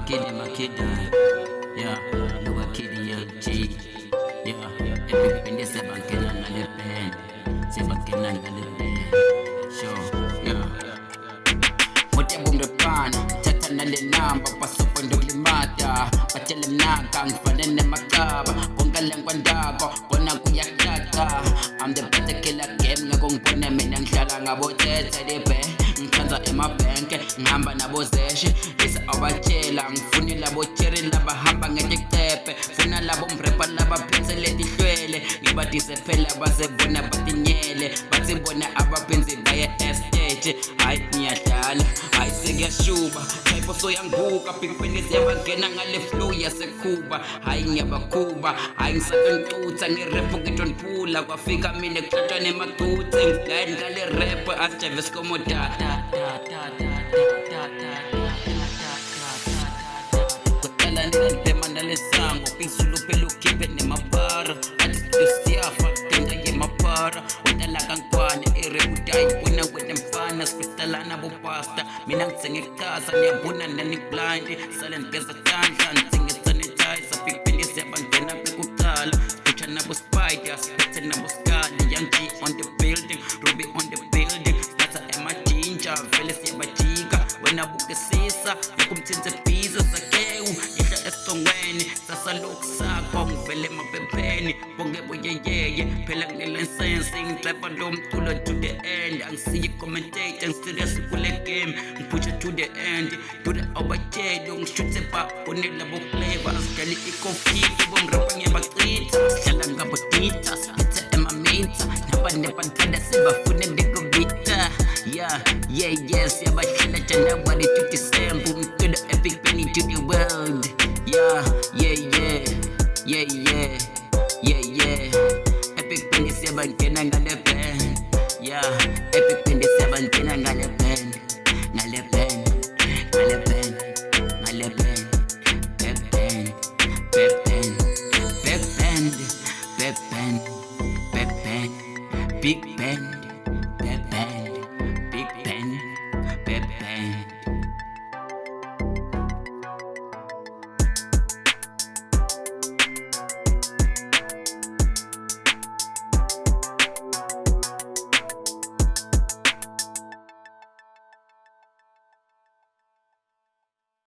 Makida, yeah, Luga Kidi LG, yeah, epic pin is a bankena and a pen, Sebakena and a pen, sure, yeah. Motia boom the pan, Tatan and the number, pass up on the limata, Patelem Nakang, Fanen and Macaba, Pongalang Wandago, Bonaguya Tata. I'm the better killer game, Nagong Bonamin and Shalang about it, Nkanza emabenke ngihamba nabo zeshe isa abachela ngifuni labo cherry laba hamba ngejektepe funa labo mrepa laba phensele dihlwele ngibadise phela basebona batinyele batsibona abaphenzi baye estate hayi ngiyahlala hayi sekuyashuba type so yanguka pimpeni siyabangena ngale flow yasekhuba hayi ngiyabakhuba hayi ngisakontutha nirap ngitonphula kwafika mina kuhlatshwa nemagutsi ngidlala ngale rap asijave sikomoda Kutala nilantema nalesango Pizulu pelu kipe ni mapara Ati siyafa tenda ye mapara Utala kankwane ere udai Wina wene mfana Spitala na bupasta Mina ntsenge kasa Niyabuna nani blind Sale nkeza tanda Ntsenge sanitizer Pipili seba ngena pekutala Pucha na bu spider Spite na bu skali Young G on the building Ruby on the building Stata ema jinja Vele siya bajika Wena buke sisa Yukumtsinze pizza Sakeu Isha esongweni Sasa look sakwa Ngvele mapepeni Bonge boye yeye Phela ngilensensi Ngiclepa lo mculo to the end Angisiye commentate Serious kule game Ngipusha to the end To the obachelo Ngishutse pa Bonela bo flavor Asikali ikofiki Bomrapa ngebakita Shala ngabotita Spitze emaminta Nabane pantada Sebafune bigobita Yeah, yes, yeah, but shit, January to December, to the epic penny to the world.